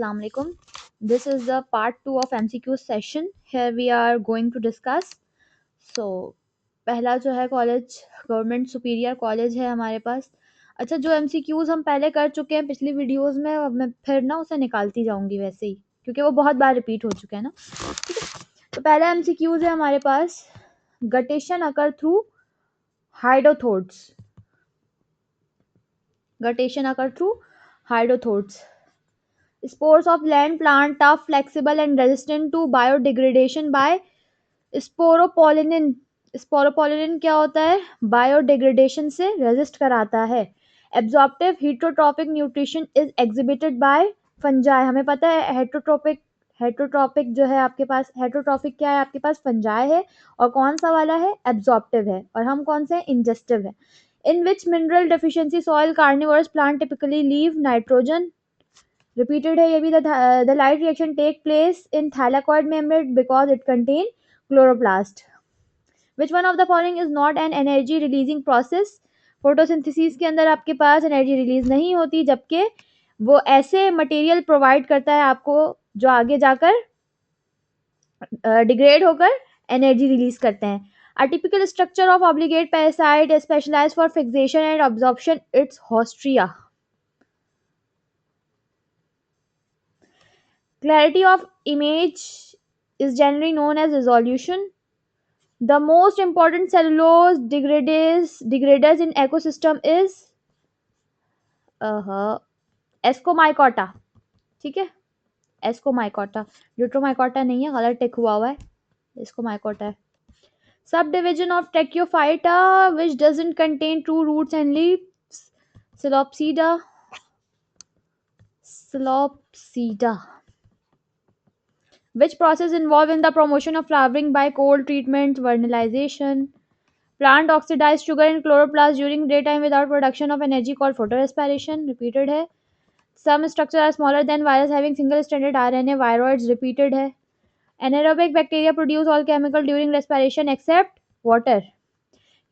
Assalamu alaikum. This is the part 2 of MCQ session. Here we are going to discuss. So, पहला जो है college government superior college है हमारे पास. अच्छा, जो MCQs हम पहले कर चुके हैं पिछली वीडियोस में, अब मैं फिर ना उसे निकालती जाऊंगी वैसे ही, क्योंकि वो बहुत बार रिपीट हो चुके हैं ना. ठीक है, तो पहला MCQs है हमारे पास. Guttation occur through hydathodes. Guttation occur through hydathodes. Spores of land plant tough, flexible and resistant to biodegradation by sporopollenin. Sporopollenin क्या होता है? बायोडिग्रेडेशन से रेजिस्ट कराता है. Absorptive heterotrophic nutrition is exhibited by fungi. हमें पता है हेटरोट्रॉपिक जो है आपके पास, हेटरोट्रॉपिक क्या है आपके पास? फंजाई है. और कौन सा वाला है? एब्जॉर्प्टिव है. और हम कौन से? इंजेस्टिव है. In which mineral deficiency soil carnivorous plant typically live nitrogen. Repeated है ये भी. The light reaction take place in thylakoid membrane because it contain chloroplast. Which one of the following is not an energy releasing process. Photosynthesis के अंदर आपके पास energy release नहीं होती, जबकि वो ऐसे मटेरियल प्रोवाइड करता है आपको जो आगे जाकर डिग्रेड होकर एनर्जी रिलीज करते हैं. A typical structure of obligate parasite is specialized for fixation and absorption. It's Hostria. Clarity of image is generally known as resolution. The most important cellulose degraders in ecosystem is Ascomycota. ठीक है, Ascomycota. Deuteromycota नहीं है, गलत टिक हुआ है. Ascomycota है. Subdivision of Tracheophyta which doesn't contain true roots and leaves. Psilopsida. Which process involved in the promotion of flowering by cold treatments? Vernalization. Plant oxidize sugar in chloroplast during daytime without production of energy called photorespiration. Repeated है. Some structures are smaller than virus having single stranded RNA. Viroids. Repeated है. Anaerobic bacteria produce all chemical during respiration except water.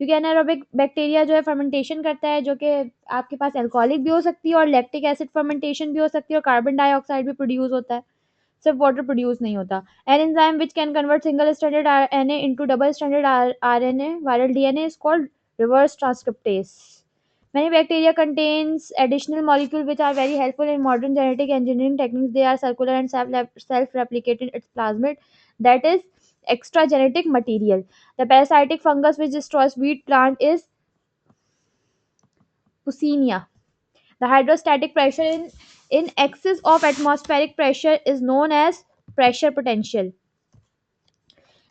क्योंकि anaerobic bacteria जो है fermentation करता है, जो कि आपके पास एल्कोहलिक भी हो सकती है और लैक्टिक एसिड फर्मेंटेशन भी हो सकती है और कार्बन डाइऑक्साइड भी प्रोड्यूस होता है, सिर्फ वाटर प्रोड्यूस नहीं होता. An enzyme which can convert single stranded RNA into double stranded RNA viral DNA is called reverse transcriptase. Many bacteria contains additional molecules which are very helpful in modern genetic engineering techniques. They are circular and self-replicating its plasmid, that is extra genetic material. The parasitic fungus which destroys wheat plant is Puccinia. The hydrostatic pressure in excess of atmospheric pressure is known as pressure potential.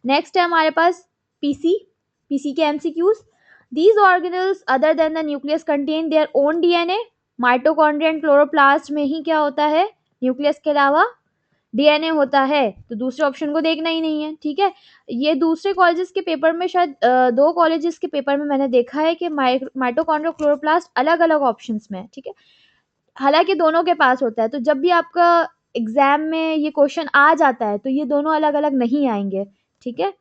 Next है हमारे पास PC के MCQs. These organelles other than the nucleus contain their own DNA. Mitochondria and chloroplast में ही क्या होता है? Nucleus के अलावा DNA होता है. तो दूसरे ऑप्शन को देखना ही नहीं है. ठीक है, ये दूसरे कॉलेजेस के पेपर में शायद दो कॉलेजेस के पेपर में मैंने देखा है कि माइटोकॉन्ड्रिया क्लोरोप्लास्ट अलग अलग ऑप्शंस में है. ठीक है, हालांकि दोनों के पास होता है. तो जब भी आपका एग्जाम में ये क्वेश्चन आ जाता है तो ये दोनों अलग अलग नहीं आएंगे. ठीक है,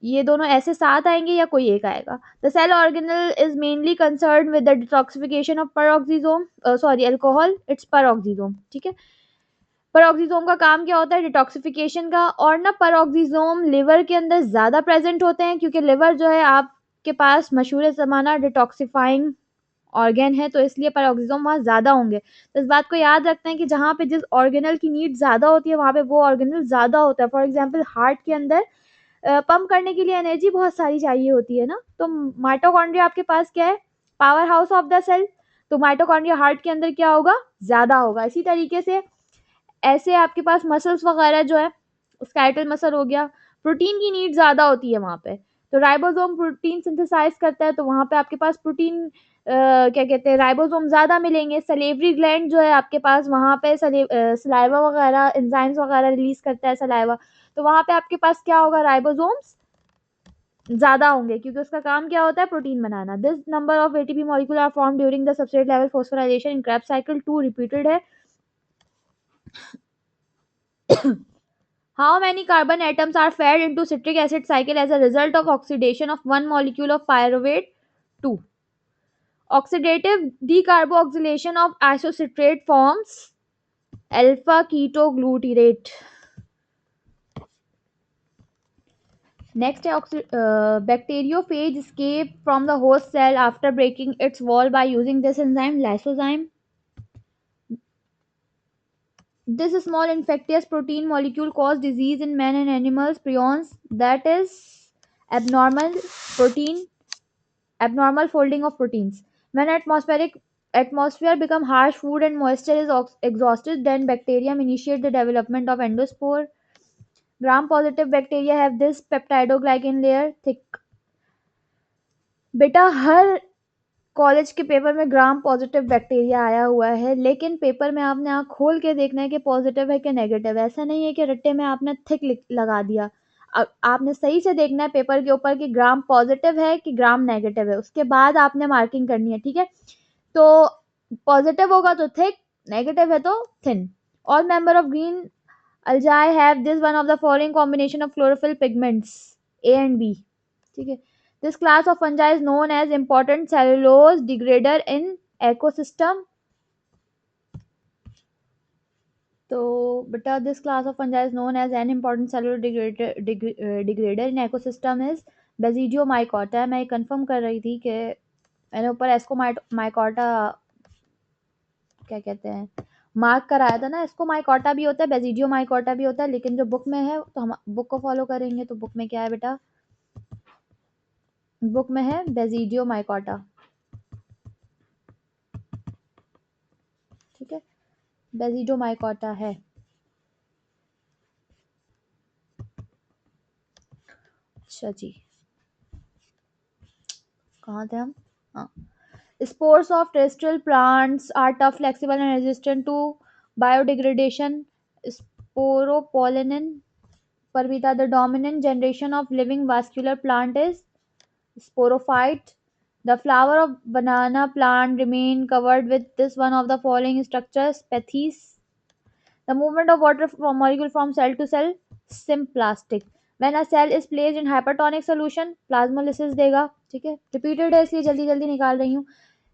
ये दोनों ऐसे साथ आएंगे या कोई एक आएगा. The cell organelle is mainly concern with the detoxification of peroxisome, alcohol. It's peroxisome. ठीक है, पेरोक्सिसोम का काम क्या होता है? डिटॉक्सिफिकेशन का. और ना पेरोक्सिसोम लिवर के अंदर ज़्यादा प्रेजेंट होते हैं, क्योंकि लिवर जो है आपके पास मशहूर ज़माना डिटॉक्सिफाइंग ऑर्गेन है, तो इसलिए पेरोक्सिसोम वहाँ ज़्यादा होंगे. तो इस बात को याद रखते हैं कि जहाँ पे जिस ऑर्गेनल की नीड ज़्यादा होती है वहाँ पे वो ऑर्गेनल ज़्यादा होता है. फॉर एग्जाम्पल हार्ट के अंदर पंप करने के लिए एनर्जी बहुत सारी चाहिए होती है ना. तो माइटोकॉन्ड्रिया आपके पास क्या है? Power house of the cell. तो माइटोकॉन्ड्रिया हार्ट के अंदर क्या होगा? ज़्यादा होगा. इसी तरीके से ऐसे आपके पास मसल्स वगैरह जो है, स्केलेटल मसल हो गया, प्रोटीन की नीड ज़्यादा होती है वहाँ पे. तो राइबोसोम प्रोटीन सिंथेसाइज करता है, तो वहाँ पे आपके पास प्रोटीन क्या कहते हैं, राइबोसोम ज़्यादा मिलेंगे. सलेवरी ग्लैंड जो है आपके पास, वहाँ पे सलाइवा वगैरह एंजाइम्स वगैरह रिलीज करता है सलाइवा. तो वहाँ पे आपके पास क्या होगा? राइबोसोम्स ज़्यादा होंगे, क्योंकि उसका काम क्या होता है? प्रोटीन बनाना. This number of ATP molecule are form during the substrate level phosphorylation in Krebs cycle 2. Repeated है. How many carbon atoms are fed into citric acid cycle as a result of oxidation of one molecule of pyruvate? 2. Oxidative decarboxylation of isocitrate forms alpha ketoglutarate. Next है bacteriophage escape from the host cell after breaking its wall by using this enzyme lysozyme. This small infectious protein molecule cause disease in men and animals. Prions, that is abnormal protein, abnormal folding of proteins. When atmosphere become harsh, food and moisture is exhausted, then bacterium initiate the development of endospore. Gram positive bacteria have this peptidoglycan layer thick. बेटा हर college के paper में gram positive bacteria आया हुआ है, लेकिन paper में आपने आँख खोल के देखना है कि पॉजिटिव है कि नेगेटिव है। ऐसा नहीं है कि रट्टे में आपने थिक लगा दिया। आपने सही से देखना है पेपर के ऊपर कि ग्राम पॉजिटिव है कि ग्राम नेगेटिव है, उसके बाद आपने मार्किंग करनी है, ठीक है। तो पॉजिटिव होगा तो थिक, नेगेटिव है तो thin. All member of green algae have this one of the following combination of chlorophyll pigments A and B, ठीक है। This class of fungi is known as important cellulose degrader in ecosystem. तो बेटा this class of fungi is known as an important cellular degrader in ecosystem is Basidiomycota। मैं confirm कर रही थी कि मैंने ऊपर एस्को माइकोटा क्या कहते हैं मार्क कराया था ना। एस्को माइकोटा भी होता है, बेसिडियो माइकोटा भी होता है, लेकिन जो बुक में है तो हम बुक को फॉलो करेंगे। तो बुक में क्या है बेटा, बुक में है बेसिडियो माइकोटा, ठीक है, बेसिडियो माइकोटा है। अच्छा जी, कहाँ थे हम? हाँ, spores of terrestrial plants are tough, flexible and resistant to biodegradation. Sporopollenin, Parvita, the dominant generation of living vascular plant is sporophyte. The flower of banana plant remain covered with this one of the following structures: pethes. The movement of water from molecule from cell to cell, symplastic. When a cell is placed in hypertonic solution, plasmolysis देगा, ठीक है। Repeated है इसलिए जल्दी जल्दी निकाल रही हूँ।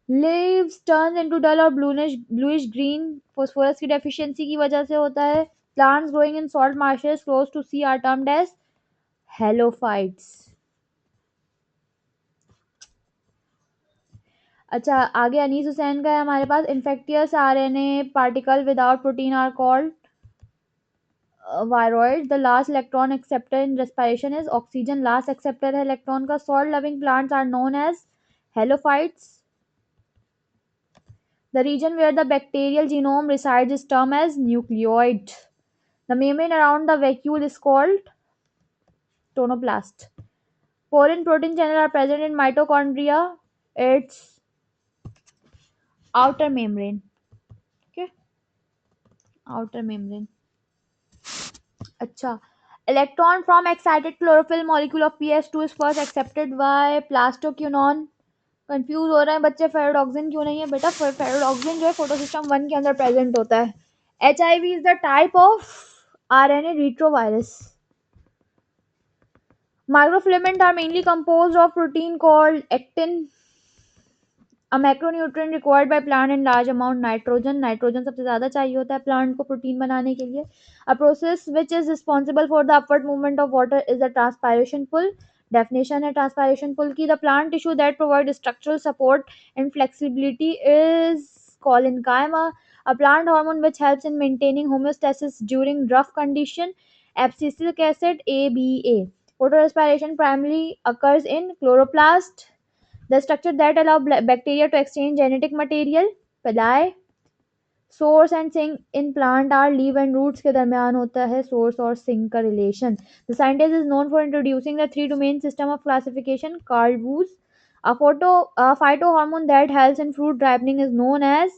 Leaves turns into dull or bluish green, phosphorus की deficiency की वजह से होता है। Plants growing in salt marshes close to sea are termed as halophytes. अच्छा, आगे अनीस हुसैन का है हमारे पास। Infectious RNA particle without protein are called viroid. The last electron acceptor in respiration is oxygen. Last acceptor है इलेक्ट्रॉन का। Salt loving plants are known as halophytes. The region where the bacterial genome resides is termed as nucleoid. The membrane around the vacuole is called tonoplast. Foreign protein channels are present in mitochondria, its outer membrane. Okay, outer membrane. अच्छा, electron from excited chlorophyll molecule of pH2 is first accepted by plastoquinone. Confuse हो रहे हैं बच्चे, फेरोडॉक्सिन क्यों नहीं है बेटा? फेरोडॉक्सिन जो है फोटोसिस्टम 1 के अंदर प्रेजेंट होता है। HIV is the type of RNA retrovirus. Microfilaments are mainly composed of protein called actin, a macronutrient required by plant in large amount. Nitrogen सबसे ज़्यादा चाहिए होता है प्लांट को प्रोटीन बनाने के लिए। A process which is responsible for the upward movement of water is the transpiration pull. Definition है transpiration pull की, the plant tissue that provides structural support and flexibility is collenchyma, a plant hormone which helps in maintaining homeostasis during rough condition. Abscisic acid ABA. Photorespiration primarily occurs in chloroplast, the structure that allow bacteria to exchange genetic material. Pili, source and sink in plant are leaf and roots के दरमियान होता है source और sink का relation. The scientist is known for introducing the three domain system of classification. Carl Woos, a phytohormone that helps in fruit ripening is known as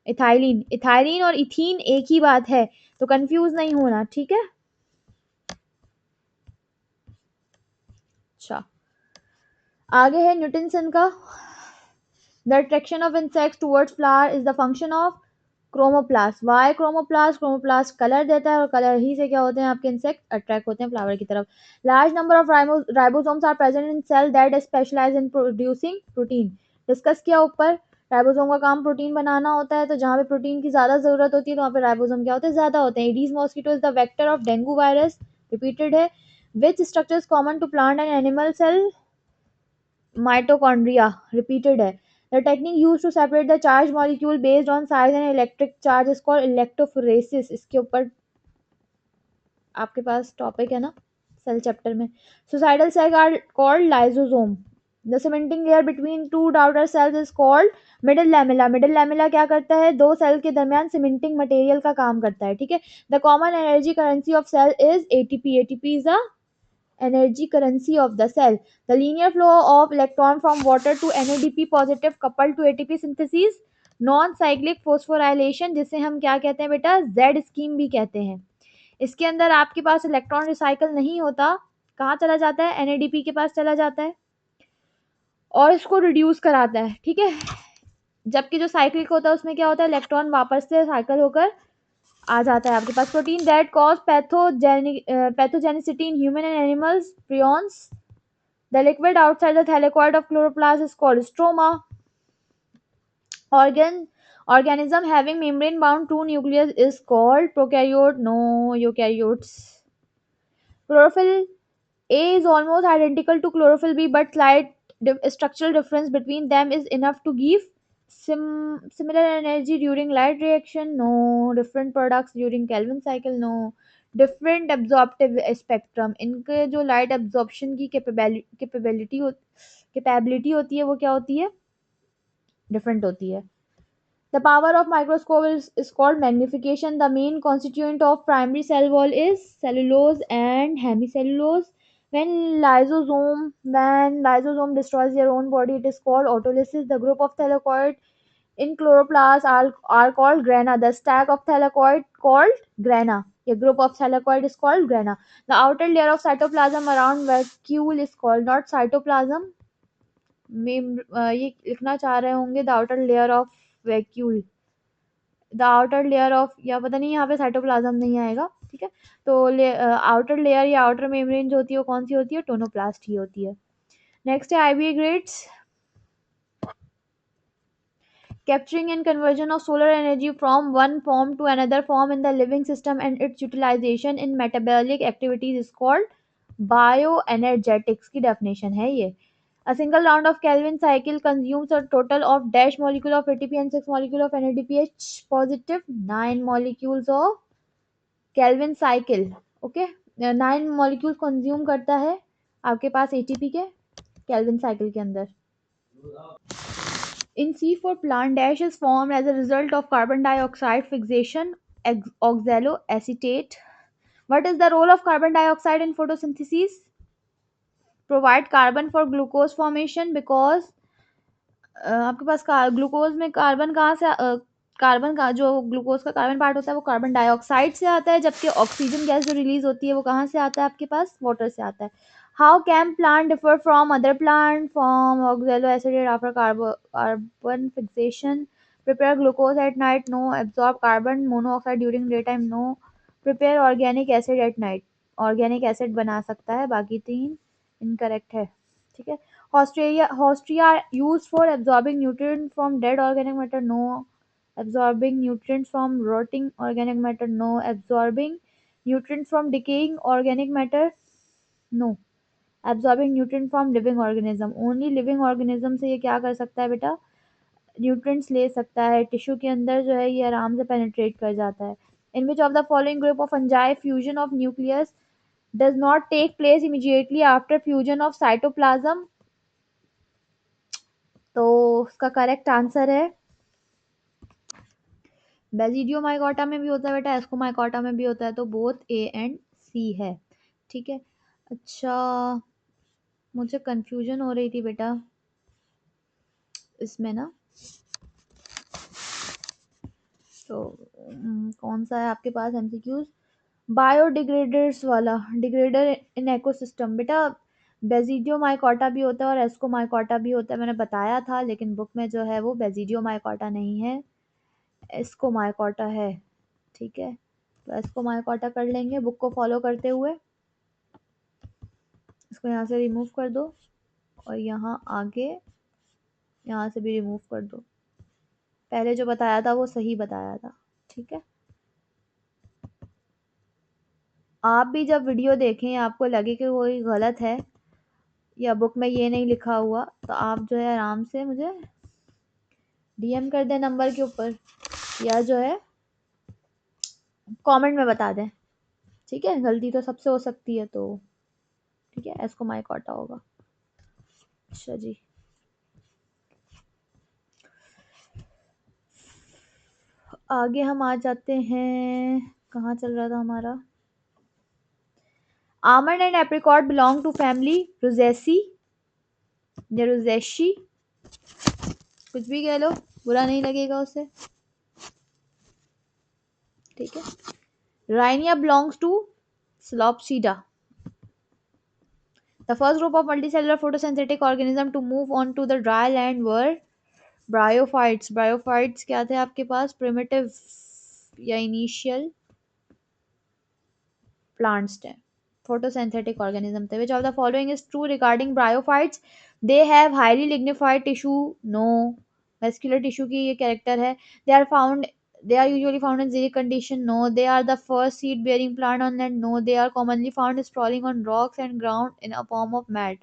ethylene. Ethylene और ethene एक ही बात है, तो कंफ्यूज नहीं होना, ठीक है। अच्छा, आगे है न्यूटनसन का। The attraction of insects towards flower is the function of chromoplast. Why chromoplast? Chromoplast colour देता है और कलर ही से क्या होते हैं आपके इंसेक्ट अट्रैक्ट होते हैं फ्लावर की तरफ। Large number of ribosomes are present in cell that specialize in producing protein. Discuss किया ऊपर। राइबोसोम का काम प्रोटीन बनाना होता है, तो जहाँ पे प्रोटीन की ज़्यादा ज़रूरत होती है तो वहाँ पे राइबोसोम क्या होते हैं, ज़्यादा होते हैं। Aedes mosquito is the vector of dengue virus, repeated है। Which structure is common to plant and animal cell, mitochondria, repeated है। The technique use to separate the charge molecule based on size and electric charge is called electrophoresis. इसके ऊपर आपके पास topic है ना cell chapter में। Suicidal cell are called lysosome. The cementing layer between two daughter cells is called middle lamella. Middle lamella क्या करता है, दो सेल के दरमियान सीमेंटिंग मटेरियल का काम करता है, ठीक है। The common energy currency of cell is ATP. ATP is the energy currency of the cell. The linear flow of electron from water to NADP positive coupled to ATP synthesis, non cyclic phosphorylation, जिसे हम क्या कहते हैं बेटा, Z scheme भी कहते हैं। इसके अंदर आपके पास इलेक्ट्रॉन रिसाइकल नहीं होता, कहाँ चला जाता है, एनएडीपी के पास चला जाता है और इसको रिड्यूस कराता है, ठीक है। जबकि जो साइक्लिक होता है उसमें क्या होता है, इलेक्ट्रॉन वापस से साइकिल होकर आ जाता है आपके पास। Protein that cause pathogenicity in human and animals, prions. The liquid outside the thylakoid of chloroplast is called stroma. organ Organism having membrane bound true nucleus is called prokaryote, no eukaryotes. Chlorophyll A is almost identical to chlorophyll B, but slight structural difference between them is enough to give similar energy during light reaction, no. Different products during Kelvin cycle, no. Different absorptive spectrum, इनके जो light absorption की capability होती है वो क्या होती है, different होती है। The power of microscope is called magnification. The main constituent of primary cell wall is cellulose and hemicellulose. When lysosome destroys their own body, it is called autolysis. The group of thylakoid in chloroplast are called grana. The stack of thylakoid called grana. A group of thylakoid is called grana. The outer layer of cytoplasm around vacuole is called not cytoplasm. में ये लिखना चाह रहे होंगे the outer layer of vacuole, the outer layer of, या पता नहीं यहाँ पे साइटोप्लाज्म नहीं आएगा, ठीक है। तो आउटर लेयर या आउटर मेम्ब्रेन जो होती है वो कौन सी होती है, टोनोप्लास्ट ही होती है। नेक्स्ट है IBA grades, capturing and conversion of solar energy from one form to another form in the living system and its utilization in metabolic activities is called bioenergetics की definition है ये। A single round of Kelvin cycle consumes a total of dash molecule of ATP and 6 molecule of NADPH positive, 9 molecules of Kelvin cycle, okay, 9 molecules consume करता है आपके पास ATP के Kelvin cycle के अंदर। In C4, plant dash is formed as a result of carbon dioxide fixation, oxaloacetate. What is the role of carbon dioxide in photosynthesis? Provide carbon for glucose formation because आपके पास glucose में carbon कहाँ से carbon का जो glucose का carbon part होता है वो कार्बन डाइऑक्साइड से आता है, जबकि ऑक्सीजन गैस जो रिलीज होती है वो कहाँ से आता है आपके पास, वाटर से आता है। How can plant differ from other plant, from oxalo acid after carbon fixation, prepare glucose at night, no. Absorb carbon monoxide during day time, no. Prepare organic acid at night, organic acid बना सकता है, बाकी तीन incorrect है, ठीक है। Hostria are used for absorbing nutrients from dead organic matter, no. Absorbing nutrients from rotting organic matter, no. Absorbing nutrients from decaying organic matter, no. Absorbing nutrient from living organism, only living organism से ये क्या कर सकता है बेटा, nutrients ले सकता है, टिश्यू के अंदर जो है ये आराम से पेनिट्रेट कर जाता है। In which of the following group of fungi fusion of nucleus does not take place immediately after fusion of cytoplasm, तो उसका करेक्ट आंसर है बेसिडियोमाइकोटा में भी होता है बेटा, एस्कोमाइकोटा में भी होता है, तो बोथ ए एंड सी है, ठीक है। अच्छा, मुझे कंफ्यूजन हो रही थी बेटा इसमें ना, तो कौन सा है आपके पास एमसीक्यूज, बायोडिग्रेडर्स वाला, डिग्रेडर इन इकोसिस्टम बेटा, बेसिडियोमाइकोटा भी होता है और एस्कोमाइकोटा भी होता है, मैंने बताया था, लेकिन बुक में जो है वो बेसिडियोमाइकोटा नहीं है, एस्कोमाइकोटा है, ठीक है। तो एस्कोमाइकोटा कर लेंगे बुक को फॉलो करते हुए, इसको यहाँ से रिमूव कर दो और यहाँ आगे यहाँ से भी रिमूव कर दो, पहले जो बताया था वो सही बताया था। ठीक है, आप भी जब वीडियो देखें आपको लगे कि कोई गलत है या बुक में ये नहीं लिखा हुआ, तो आप जो है आराम से मुझे डीएम कर दें नंबर के ऊपर, या जो है कमेंट में बता दें। ठीक है, गलती तो सबसे हो सकती है, तो ठीक है, इसको माइक काटा होगा। अच्छा जी, आगे हम आ जाते हैं, कहाँ चल रहा था हमारा। Almond and apricot belong to family Rosaceae या रोजेशी, कुछ भी कह लो, बुरा नहीं लगेगा उससे। ठीक है, Rhynia belongs to Psilopsida. The first group of multicellular photosynthetic organism to move on to the dry land were bryophytes. Bryophytes क्या थे आपके पास? Primitive या initial plants थे, photosynthetic organism थे. Which of the following is true regarding bryophytes? They have highly lignified tissue. No. Vascular tissue की ये character है. They are found. They are usually found in xeric condition. No. They are the first seed-bearing plant on land. No. They are commonly found sprawling on rocks and ground in a form of mat.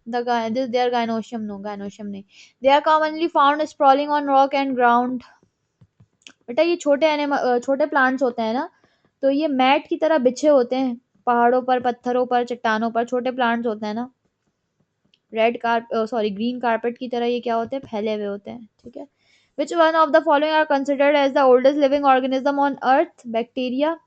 They are gynoecium. No, gynoecium नहीं. They are commonly found sprawling on rock and ground. बेटा ये छोटे plants होते हैं ना, तो ये mat की तरह बिछे होते हैं पहाड़ों पर, पत्थरों पर, चट्टानों पर। छोटे प्लांट्स होते हैं ना, ग्रीन कारपेट की तरह ये क्या होते हैं, फैले हुए होते हैं। ठीक है, which one of the following are considered as the oldest living organism on earth? Bacteria.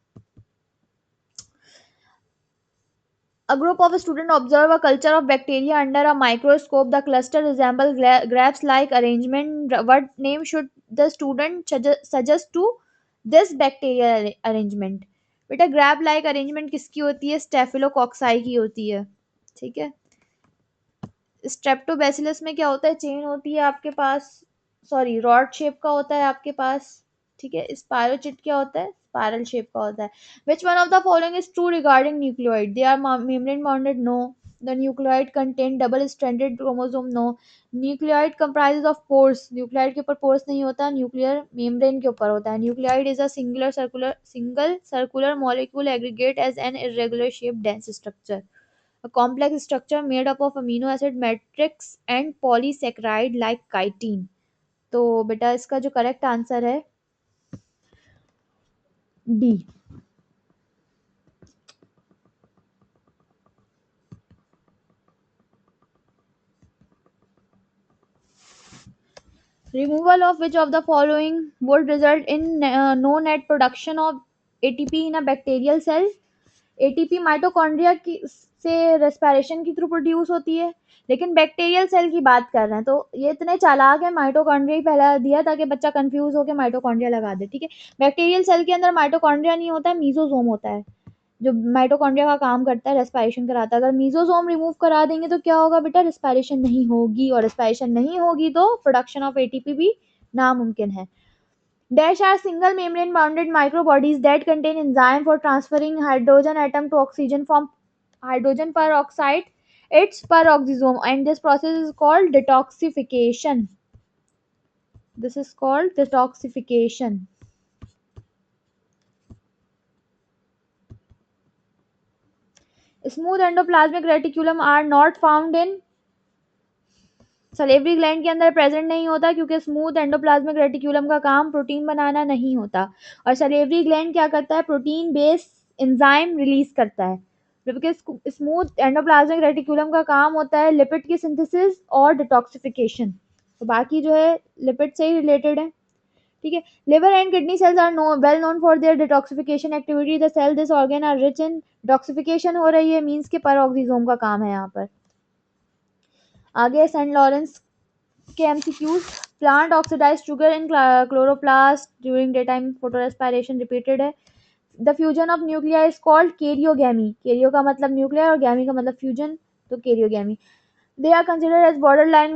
A group of students observe a culture of bacteria under a microscope. The cluster resembles grapes-like arrangement. What name should the student suggest to this bacterial arrangement? बेटा grab like arrangement किसकी होती है? स्टेफिलोकॉक्साई की होती है। ठीक है, स्ट्रेप्टोबैसिलस में क्या होता है? चेन होती है आपके पास, सॉरी रॉड शेप का होता है आपके पास। ठीक है, स्पायरोचिट क्या होता है? स्पायरल शेप का होता है। Which one of the following is true regarding nucleoid? They are membrane bounded. No. The nucleoid contain double stranded chromosome. No. Nucleoid comprises of pores. Nucleoid के ऊपर पोर्स नहीं होता, न्यूक्लियर मेम्ब्रेन के ऊपर होता है। Nucleoid is a single circular molecule aggregate as an irregular shape dense structure, a complex structure made up of amino acid matrix and polysaccharide like chitin. तो बेटा इसका जो करेक्ट आंसर है D. Removal of which of the following would result in no net production of ATP in a bacterial cell? ATP mitochondria की से respiration के through produce होती है, लेकिन बैक्टीरियल सेल की बात कर रहे हैं, तो ये इतने चालाक है, माइटोकॉन्ड्रिया ही पहला दिया ताकि बच्चा कंफ्यूज होकर माइटोकॉन्ड्रिया लगा दे। ठीक है, बैक्टीरियल सेल के अंदर माइटोकॉन्ड्रिया नहीं होता है, मीजोजोम होता है जो माइटोकॉन्ड्रिया का काम करता है, रेस्पिरेशन कराता है। अगर मीजोजोम रिमूव करा देंगे तो क्या होगा बेटा? रेस्पिरेशन नहीं होगी, और रेस्पिरेशन नहीं होगी तो प्रोडक्शन ऑफ एटीपी भी नामुमकिन है। Dash are single membrane bounded microbodies that contain enzyme for transferring hydrogen atom to oxygen from hydrogen peroxide its peroxisome, and this process is called detoxification. This is called detoxification. Smooth endoplasmic reticulum are not found in salivary gland के अंदर present नहीं होता, क्योंकि smooth endoplasmic reticulum का काम protein बनाना नहीं होता, और सलेवरी ग्लैंड क्या करता है? प्रोटीन बेस एंजाइम रिलीज करता है, जबकि स्मूथ एंडोप्लाज्मिक रेटिकुलम का काम होता है लिपिड की सिंथेसिस और डिटॉक्सिफिकेशन। तो बाकी जो है लिपिड से ही रिलेटेड है। ठीक है, liver and kidney cells are well known for their detoxification activity. The cell this organ are rich in detoxification हो रही है, मींस के पेरोक्सिसोम का काम है यहाँ पर। आगे सेंट लॉरेंस के MCQs. Plant oxidize sugar in chloroplast during day time photorespiration repeated है। The fusion of nuclei is called karyogamy. Karyo का मतलब न्यूक्लियर और गैमी का मतलब फ्यूजन, तो karyogamy. They are considered as border line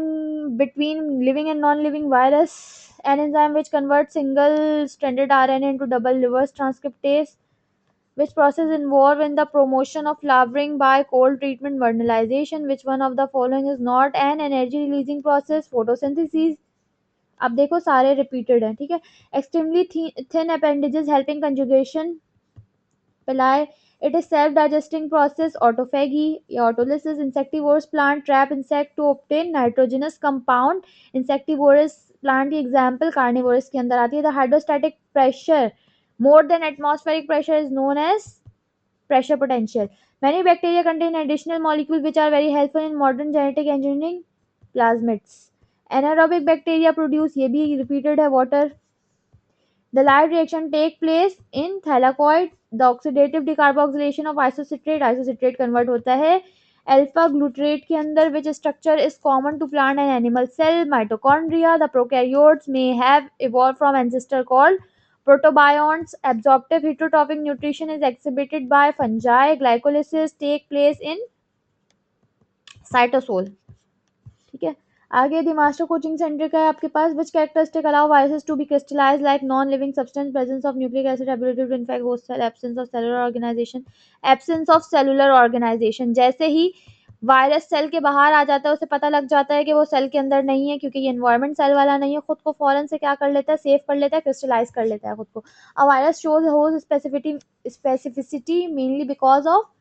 between living and non living virus, an enzyme which converts single stranded RNA into double reverse transcriptase, which process involved in the promotion of flowering by cold treatment vernalization. Which one of the following is not an energy releasing process? Photosynthesis. अब देखो सारे repeated हैं, ठीक है। Extremely thin appendages helping conjugation pili, it is self digesting process, autophagy या autolysis, insectivores plant trap insect to obtain nitrogenous compound, insectivorous plant की example carnivorous के अंदर आती है। The hydrostatic pressure more than atmospheric pressure is known as pressure potential. Many bacteria contain additional molecules which are very helpful in modern genetic engineering plasmids. Anaerobic bacteria produce, ये भी repeated है, water. The light reaction take place in thylakoid. The oxidative decarboxylation of isocitrate, isocitrate convert होता है alpha glutarate के अंदर, which structure is common to plant and animal cell. Mitochondria, the prokaryotes may have evolved from ancestor called protobionts. Absorptive heterotrophic nutrition is exhibited by fungi. Glycolysis take place in cytosol, ठीक है। आगे the master coaching centre का है आपके पास, which characteristic allow viruses to be crystallize like non living substance, presence of nucleic acid, ability to infect host cell, absence of cellular organisation. Absence of cellular organisation, जैसे ही virus cell के बाहर आ जाता है उसे पता लग जाता है कि वो सेल के अंदर नहीं है, क्योंकि ये एनवायरमेंट सेल वाला नहीं है, खुद को फौरन से क्या कर लेता है, सेव कर लेता है, क्रिस्टलाइज कर लेता है खुद को। A virus shows host specificity mainly because of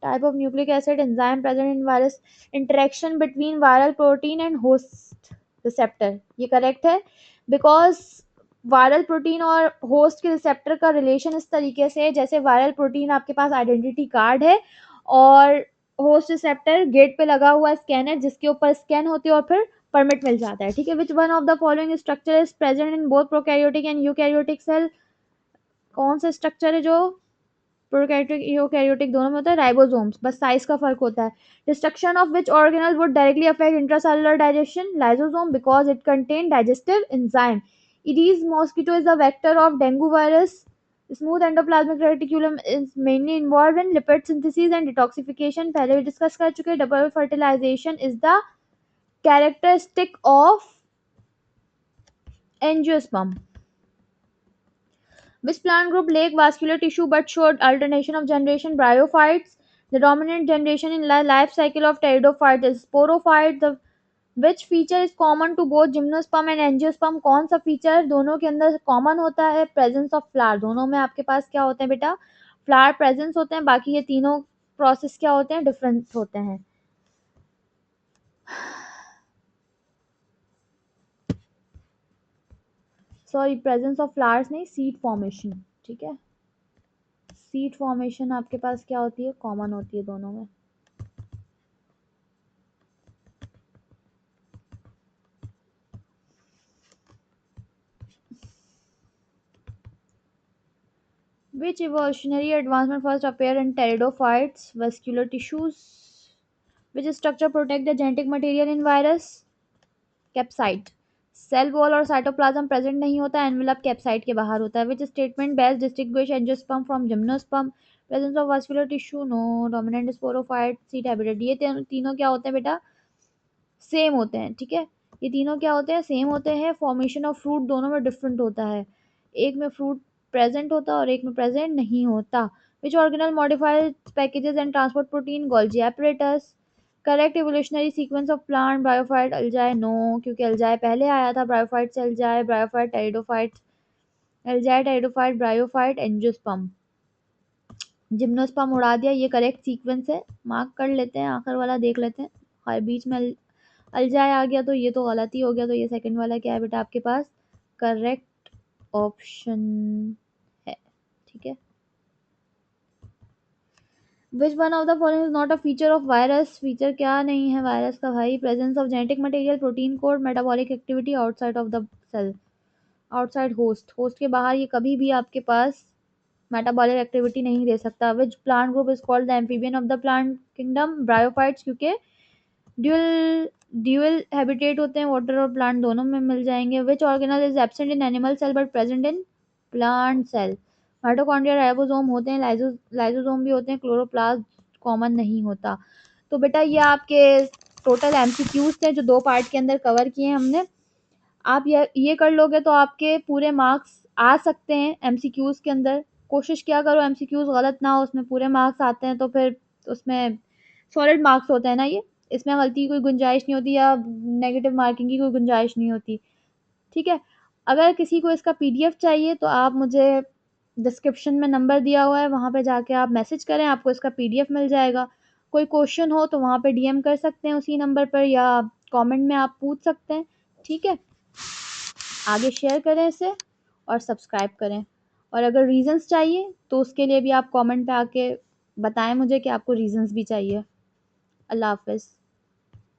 type of nucleic acid enzyme present in virus, interaction between viral protein and host receptor, ये करेक्ट है, बिकॉज वायरल प्रोटीन और होस्ट के रिसेप्टर का रिलेशन इस तरीके से है जैसे वायरल प्रोटीन आपके पास आइडेंटिटी कार्ड है और होस्ट रिसेप्टर गेट पे लगा हुआ स्कैनर जिसके ऊपर स्कैन होती है और फिर परमिट मिल जाता है, ठीक है। Which one of the following structure is present in both prokaryotic and eukaryotic cell, कौन सा स्ट्रक्चर है जो प्रोकैरियोटिक यूकैरियोटिक दोनों में होता है? राइबोसोम्स, बस साइज का फर्क होता है। Destruction of which organelle would directly affect intracellular digestion? Lysosome, because it contain digestive enzyme. Aedes mosquito is the vector of dengue virus. Smooth endoplasmic reticulum is mainly involved in lipid synthesis and detoxification, पहले भी discuss कर चुके हैं। Double fertilization is the characteristic of angiosperm. Which plant group lack vascular tissue but showed alternation of generation? Bryophytes. The dominant generation in life cycle of pteridophytes is sporophyte. The which feature is common to both gymnosperm and angiosperm? कौन सा feature दोनों के अंदर common होता है? Presence of flower, दोनों में आपके पास क्या होते हैं बेटा? फ्लावर प्रेजेंस होते हैं, बाकी ये तीनों प्रोसेस क्या होते हैं? डिफरेंट होते हैं। सॉरी, प्रेजेंस ऑफ फ्लावर्स नहीं, सीड फॉर्मेशन, ठीक है। सीड फॉर्मेशन आपके पास क्या होती है? कॉमन होती है दोनों में। Which evolutionary advancement first appeared in pteridophytes? Vascular tissues. Which structure protect the genetic material in virus? Capside. Cell wall और साइटोप्लाज्म प्रेजेंट नहीं होता, एनवेलप कैप्साइड के बाहर होता है। Which statement best distinguish angiosperm from gymnosperm? Presence of vascular tissue, no. Dominant sporophyte, seat habitat, ये तीनों क्या होते हैं बेटा? सेम होते हैं, ठीक है। ये तीनों क्या होते हैं? सेम होते हैं। फॉर्मेशन ऑफ फ्रूट दोनों में डिफरेंट होता है, एक में फ्रूट प्रेजेंट होता है और एक में प्रेजेंट नहीं होता। Which organelle modified packages and transport protein? Golgi apparatus. Correct evolutionary sequence of plant? Bryophyte, algae, no, क्योंकि अल्जाई पहले आया था, ब्रायोफाइट से algae, bryophyte pteridophyte, algae pteridophyte, bryophyte angiosperm. Gymnosperm उड़ा दिया, ये करेक्ट सीक्वेंस है, मार्क कर लेते हैं, आखिर वाला देख लेते हैं। और बीच में अल्जाई आ गया तो ये तो गलत ही हो गया, तो ये सेकंड वाला क्या है बेटा आपके पास? करेक्ट ऑप्शन है, ठीक है। Which one of the following is not a feature of virus? Feature क्या नहीं है वायरस का भाई? Presence of genetic material, protein code, metabolic activity outside of the cell, outside host, host के बाहर ये कभी भी आपके पास मेटाबॉलिक एक्टिविटी नहीं दे सकता। Which plant group is called the amphibian of the plant kingdom? Bryophytes, क्योंकि ड्यूअल ड्यूअल हैबिटेट होते हैं, वाटर और प्लांट दोनों में मिल जाएंगे। Which organelle is absent in animal cell but present in plant cell? Mitochondria, ribosome होते हैं, लाइसोसोम भी होते हैं, क्लोरोप्लास्ट कॉमन नहीं होता। तो बेटा ये आपके टोटल एमसीक्यूज थे जो 2 पार्ट के अंदर कवर किए हमने। आप ये कर लोगे तो आपके पूरे मार्क्स आ सकते हैं एमसीक्यूज के अंदर। कोशिश क्या करो एमसीक्यूज गलत ना हो, उसमें पूरे मार्क्स आते हैं तो फिर उसमें सॉलिड मार्क्स होते हैं ना ये, इसमें गलती की कोई गुंजाइश नहीं होती या नेगेटिव मार्किंग की कोई गुंजाइश नहीं होती। ठीक है। अगर किसी को इसका पीडीएफ चाहिए तो आप मुझे डिस्क्रिप्शन में नंबर दिया हुआ है, वहाँ पे जाके आप मैसेज करें, आपको इसका पीडीएफ मिल जाएगा। कोई क्वेश्चन हो तो वहाँ पे डीएम कर सकते हैं उसी नंबर पर, या कमेंट में आप पूछ सकते हैं। ठीक है, आगे शेयर करें इसे और सब्सक्राइब करें। और अगर रीजंस चाहिए तो उसके लिए भी आप कमेंट पे आके बताएं मुझे कि आपको रीजंस भी चाहिए। अल्लाह हाफ़िज़।